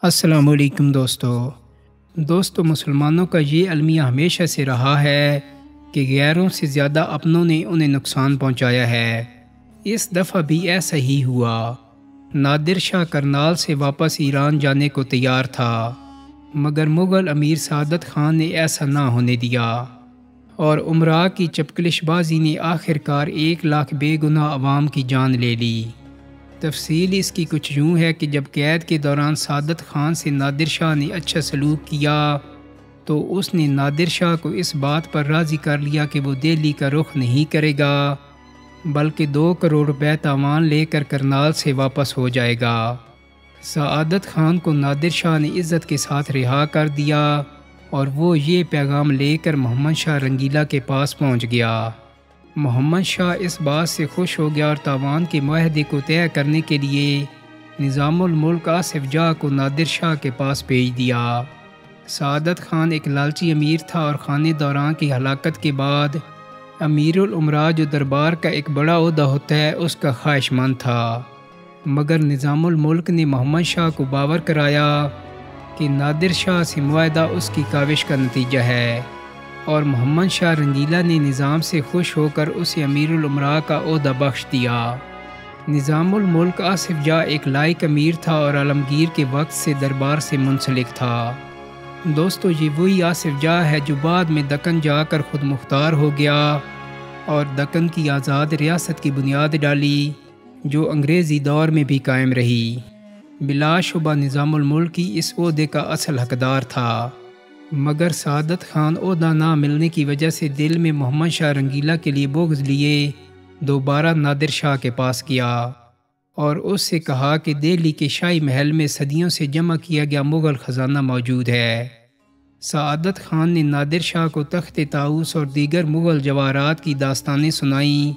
السلام علیکم دوستو مسلمانوں کا یہ المیہ ہمیشہ سے رہا ہے کہ غیروں سے زیادہ اپنوں نے انہیں نقصان پہنچایا ہے۔ اس دفعہ بھی ایسا ہی ہوا۔ نادر شاہ کرنال سے واپس ایران جانے کو تیار تھا، مگر مغل امیر سعادت خان نے ایسا نہ ہونے دیا اور امراء کی چپکلش بازی نے آخر کار 1,00,000 بے گناہ عوام کی جان لے لی۔ تفصیل اس کی کچھ یوں ہے کہ جب قید کے دوران سعادت خان سے نادر شاہ نے اچھا سلوک کیا تو اس نے نادر شاہ کو اس بات پر راضی کر لیا کہ وہ دہلی کا رخ نہیں کرے گا بلکہ 2 کروڑ روپے تاوان لے کر کرنال سے واپس ہو جائے گا۔ سعادت خان کو نادر شاہ نے عزت کے ساتھ رہا کر دیا اور وہ یہ پیغام لے کر محمد شاہ رنگیلا کے پاس پہنچ گیا۔ محمد شاہ اس بات سے خوش ہو گیا اور تاوان کے معاہدے کو طے کرنے کے لیے نظام الملک آصف جاہ کو نادر شاہ کے پاس بھیج دیا۔ سعادت خان ایک لالچی امیر تھا اور خانِ دوران کی ہلاکت کے بعد امیر الامراء جو دربار کا ایک بڑا عہدہ ہوتا ہے اس کا خواہش مند تھا، مگر نظام الملک نے محمد شاہ کو باور کرایا کہ نادر شاہ سے معاہدہ اس کی کاوش کا نتیجہ ہے، اور محمد شاہ رنگیلا نے نظام سے خوش ہو کر اسے امیر الامراء کا عہدہ بخش دیا۔ نظام الملک آصف جاہ ایک لائق امیر تھا اور عالمگیر کے وقت سے دربار سے منسلک تھا۔ دوستو یہ وہی آصف جاہ ہے جو بعد میں دکن جا کر خود مختار ہو گیا اور دکن کی آزاد ریاست کی بنیاد ڈالی جو انگریزی دور میں بھی قائم رہی۔ بلا شبہ نظام الملک کی اس عہدے کا اصل حقدار تھا، مگر سعادت خان عہدہ نہ ملنے کی وجہ سے دل میں محمد شاہ رنگیلا کے لیے بغض لیے دوبارہ نادر شاہ کے پاس گیا اور اس سے کہا کہ دہلی کے شاہی محل میں صدیوں سے جمع کیا گیا مغل خزانہ موجود ہے۔ سعادت خان نے نادر شاہ کو تخت طاؤس اور دیگر مغل جواہرات کی داستانیں سنائیں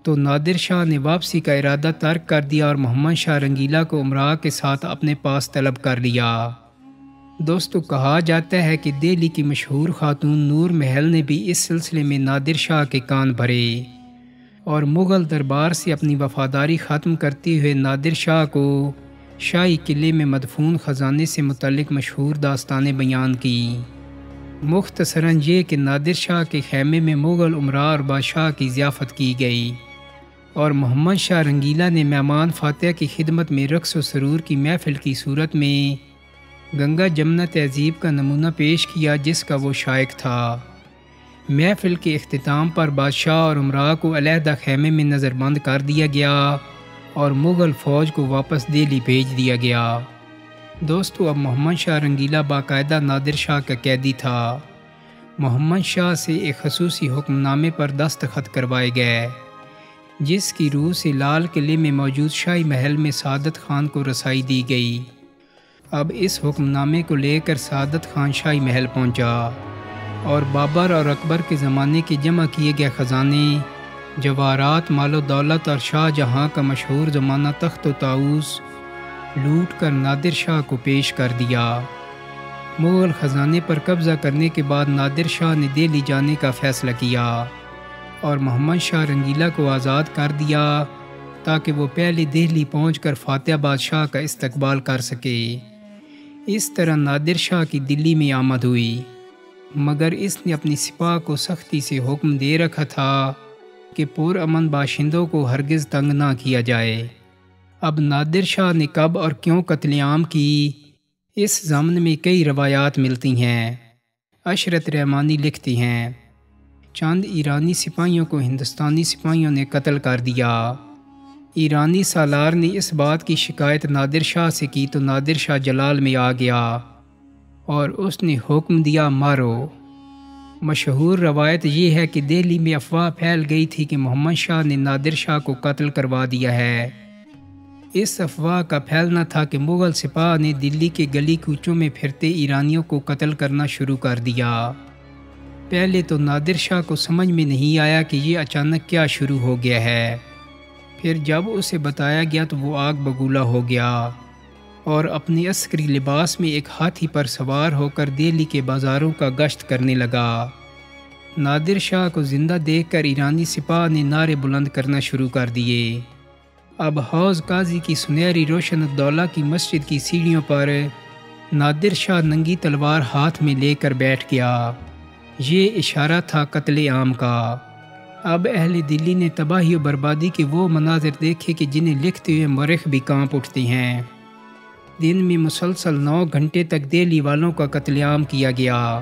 تو نادر شاہ نے واپسی کا ارادہ ترک کر دیا اور محمد شاہ رنگیلا کو امراء کے ساتھ اپنے پاس طلب کر لیا۔ دوستو کہا جاتا ہے کہ دہلی کی مشہور خاتون نور محل نے بھی اس سلسلے میں نادر شاہ کے کان بھرے اور مغل دربار سے اپنی وفاداری ختم کرتے ہوئے نادر شاہ کو شاہی قلعے میں مدفون خزانے سے متعلق مشہور داستانیں بیان کی۔ مختصراً یہ کہ نادر شاہ کے خیمے میں مغل امراء اور بادشاہ کی ضیافت کی گئی اور محمد شاہ رنگیلا نے مہمان فاتح کی خدمت میں رقص و سرور کی محفل کی صورت میں گنگا جمنا تہذیب کا نمونہ پیش کیا جس کا وہ شائق تھا۔ محفل کے اختتام پر بادشاہ اور امراء کو علیحدہ خیمے میں نظر بند کر دیا گیا اور مغل فوج کو واپس دہلی بھیج دیا گیا۔ دوستو اب محمد شاہ رنگیلا باقاعدہ نادر شاہ کا قیدی تھا۔ محمد شاہ سے ایک خصوصی حکم نامے پر دستخط کروائے گئے جس کی روح سے لال قلعے میں موجود شاہی محل میں سعادت خان کو رسائی دی گئی۔ اب اس حکم نامے کو لے کر سعادت خان شاہی محل پہنچا اور بابر اور اکبر کے زمانے کے جمع کیے گئے خزانے، جواہرات، مال و دولت اور شاہ جہاں کا مشہور زمانہ تخت و طاؤس لوٹ کر نادر شاہ کو پیش کر دیا۔ مغل خزانے پر قبضہ کرنے کے بعد نادر شاہ نے دہلی جانے کا فیصلہ کیا اور محمد شاہ رنگیلا کو آزاد کر دیا تاکہ وہ پہلے دہلی پہنچ کر فاتح بادشاہ کا استقبال کر سکے۔ اس طرح نادر شاہ کی دلی میں آمد ہوئی، مگر اس نے اپنی سپاہ کو سختی سے حکم دے رکھا تھا کہ پرامن باشندوں کو ہرگز تنگ نہ کیا جائے۔ اب نادر شاہ نے کب اور کیوں قتل عام کی، اس ضمن میں کئی روایات ملتی ہیں۔ عشرت رحمانی لکھتی ہیں چند ایرانی سپاہیوں کو ہندوستانی سپاہیوں نے قتل کر دیا۔ ایرانی سالار نے اس بات کی شکایت نادر شاہ سے کی تو نادر شاہ جلال میں آ گیا اور اس نے حکم دیا مارو۔ مشہور روایت یہ ہے کہ دہلی میں افواہ پھیل گئی تھی کہ محمد شاہ نے نادر شاہ کو قتل کروا دیا ہے۔ اس افواہ کا پھیلنا تھا کہ مغل سپاہ نے دلی کے گلی کوچوں میں پھرتے ایرانیوں کو قتل کرنا شروع کر دیا۔ پہلے تو نادر شاہ کو سمجھ میں نہیں آیا کہ یہ اچانک کیا شروع ہو گیا ہے، پھر جب اسے بتایا گیا تو وہ آگ بگولا ہو گیا اور اپنے عسکری لباس میں ایک ہاتھی پر سوار ہو کر دہلی کے بازاروں کا گشت کرنے لگا۔ نادر شاہ کو زندہ دیکھ کر ایرانی سپاہ نے نعرے بلند کرنا شروع کر دیے۔ اب حوض قاضی کی سنہری روشن الدولہ کی مسجد کی سیڑھیوں پر نادر شاہ ننگی تلوار ہاتھ میں لے کر بیٹھ گیا۔ یہ اشارہ تھا قتل عام کا۔ اب اہل دلی نے تباہی و بربادی کے وہ مناظر دیکھے کہ جنہیں لکھتے ہوئے مورخ بھی کانپ اٹھتے ہیں۔ دن میں مسلسل 9 گھنٹے تک دہلی والوں کا قتل عام کیا گیا۔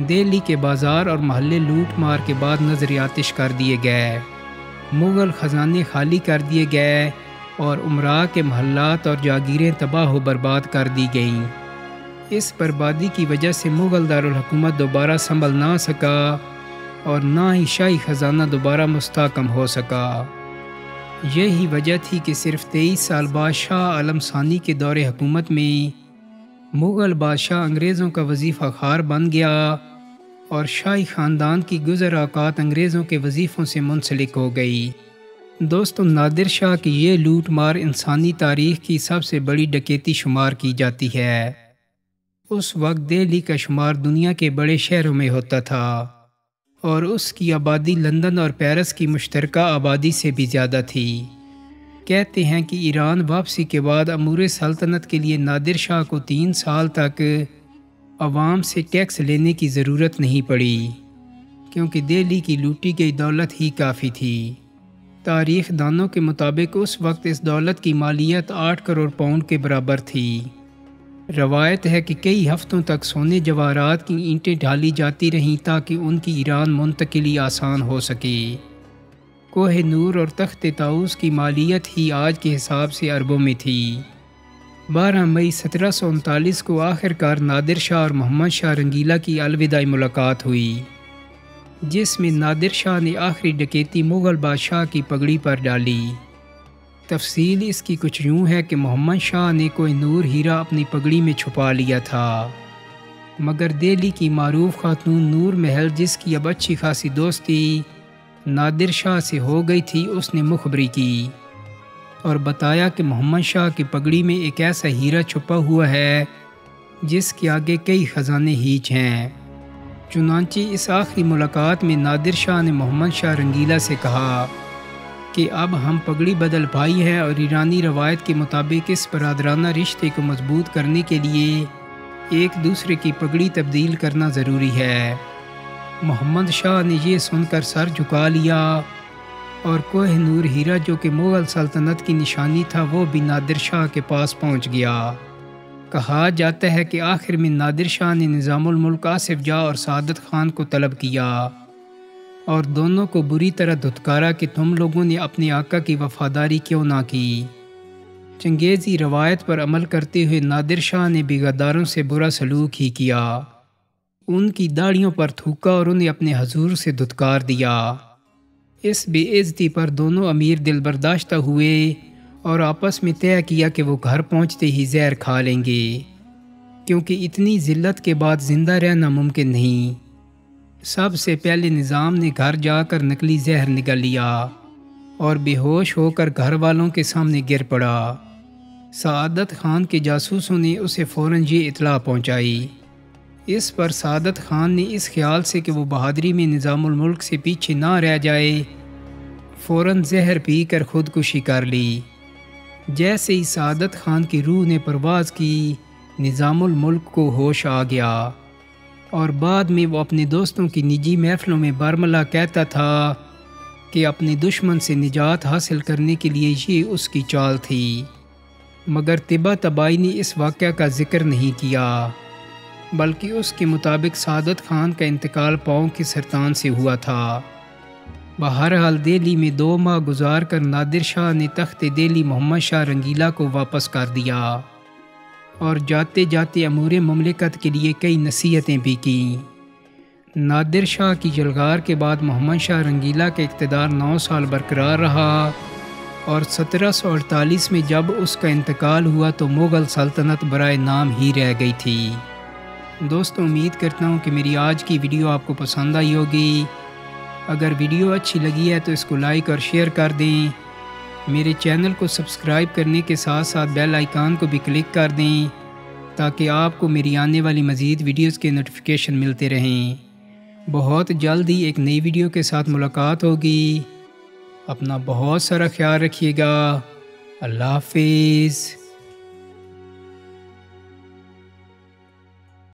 دہلی کے بازار اور محلے لوٹ مار کے بعد نظر آتش کر دیے گئے، مغل خزانے خالی کر دیے گئے اور امراء کے محلات اور جاگیریں تباہ و برباد کر دی گئیں۔ اس بربادی کی وجہ سے مغل دارالحکومت دوبارہ سنبھل نہ سکا اور نہ ہی شاہی خزانہ دوبارہ مستحکم ہو سکا۔ یہی وجہ تھی کہ صرف 23 سال بعد شاہ عالم ثانی کے دور حکومت میں مغل بادشاہ انگریزوں کا وظیفہ خوار بن گیا اور شاہی خاندان کی گزر اوقات انگریزوں کے وظیفوں سے منسلک ہو گئی۔ دوستو، نادر شاہ کی یہ لوٹ مار انسانی تاریخ کی سب سے بڑی ڈکیتی شمار کی جاتی ہے۔ اس وقت دہلی کا شمار دنیا کے بڑے شہروں میں ہوتا تھا اور اس کی آبادی لندن اور پیرس کی مشترکہ آبادی سے بھی زیادہ تھی۔ کہتے ہیں کہ ایران واپسی کے بعد امور سلطنت کے لیے نادر شاہ کو 3 سال تک عوام سے ٹیکس لینے کی ضرورت نہیں پڑی، کیونکہ دہلی کی لوٹی گئی دولت ہی کافی تھی۔ تاریخ دانوں کے مطابق اس وقت اس دولت کی مالیت 8 کروڑ پاؤنڈ کے برابر تھی۔ روایت ہے کہ کئی ہفتوں تک سونے جواہرات کی اینٹیں ڈالی جاتی رہیں تاکہ ان کی ایران منتقلی آسان ہو سکے۔ کوہ نور اور تخت طاؤس کی مالیت ہی آج کے حساب سے اربوں میں تھی۔ 12 مئی 1739 کو آخر کار نادر شاہ اور محمد شاہ رنگیلا کی الوداعی ملاقات ہوئی، جس میں نادر شاہ نے آخری ڈکیتی مغل بادشاہ کی پگڑی پر ڈالی۔ تفصیل اس کی کچھ یوں ہے کہ محمد شاہ نے کوہ نور ہیرا اپنی پگڑی میں چھپا لیا تھا، مگر دہلی کی معروف خاتون نور محل، جس کی اب اچھی خاصی دوستی نادر شاہ سے ہو گئی تھی، اس نے مخبری کی اور بتایا کہ محمد شاہ کی پگڑی میں ایک ایسا ہیرا چھپا ہوا ہے جس کے آگے کئی خزانے ہیچ ہیں۔ چنانچہ اس آخری ملاقات میں نادر شاہ نے محمد شاہ رنگیلا سے کہا کہ اب ہم پگڑی بدل بھائی ہیں اور ایرانی روایت کے مطابق اس برادرانہ رشتے کو مضبوط کرنے کے لیے ایک دوسرے کی پگڑی تبدیل کرنا ضروری ہے۔ محمد شاہ نے یہ سن کر سر جھکا لیا اور کوہ نور ہیرا، جو کہ مغل سلطنت کی نشانی تھا، وہ بھی نادر شاہ کے پاس پہنچ گیا۔ کہا جاتا ہے کہ آخر میں نادر شاہ نے نظام الملک آصف جاہ اور سعادت خان کو طلب کیا اور دونوں کو بری طرح دھتکارا کہ تم لوگوں نے اپنے آقا کی وفاداری کیوں نہ کی۔ چنگیزی روایت پر عمل کرتے ہوئے نادر شاہ نے بھی غداروں سے برا سلوک ہی کیا، ان کی داڑھیوں پر تھوکا اور انہیں اپنے حضور سے دھتکار دیا۔ اس بے عزتی پر دونوں امیر دل برداشتہ ہوئے اور آپس میں طے کیا کہ وہ گھر پہنچتے ہی زہر کھا لیں گے، کیونکہ اتنی ذلت کے بعد زندہ رہنا ممکن نہیں۔ سب سے پہلے نظام نے گھر جا کر نکلی زہر نگل لیا اور بے ہوش ہو کر گھر والوں کے سامنے گر پڑا۔ سعادت خان کے جاسوسوں نے اسے فوراً یہ اطلاع پہنچائی۔ اس پر سعادت خان نے اس خیال سے کہ وہ بہادری میں نظام الملک سے پیچھے نہ رہ جائے، فوراً زہر پی کر خودکشی کر لی۔ جیسے ہی سعادت خان کی روح نے پرواز کی، نظام الملک کو ہوش آ گیا اور بعد میں وہ اپنے دوستوں کی نجی محفلوں میں برملا کہتا تھا کہ اپنے دشمن سے نجات حاصل کرنے کے لیے یہ اس کی چال تھی، مگر طبع تبائی نے اس واقعہ کا ذکر نہیں کیا، بلکہ اس کے مطابق سعادت خان کا انتقال پاؤں کے سرطان سے ہوا تھا۔ بہرحال دہلی میں 2 ماہ گزار کر نادر شاہ نے تخت دہلی محمد شاہ رنگیلا کو واپس کر دیا اور جاتے جاتے امور مملکت کے لیے کئی نصیحتیں بھی کیں۔ نادر شاہ کی جلغار کے بعد محمد شاہ رنگیلا کا اقتدار 9 سال برقرار رہا اور 1748 میں جب اس کا انتقال ہوا تو مغل سلطنت برائے نام ہی رہ گئی تھی۔ دوستوں، امید کرتا ہوں کہ میری آج کی ویڈیو آپ کو پسند آئی ہوگی۔ اگر ویڈیو اچھی لگی ہے تو اس کو لائک اور شیئر کر دیں۔ میرے چینل کو سبسکرائب کرنے کے ساتھ ساتھ بیل آئیکن کو بھی کلک کر دیں تاکہ آپ کو میری آنے والی مزید ویڈیوز کے نوٹیفیکیشن ملتے رہیں۔ بہت جلد ہی ایک نئی ویڈیو کے ساتھ ملاقات ہوگی۔ اپنا بہت سارا خیال رکھیے گا۔ اللہ حافظ۔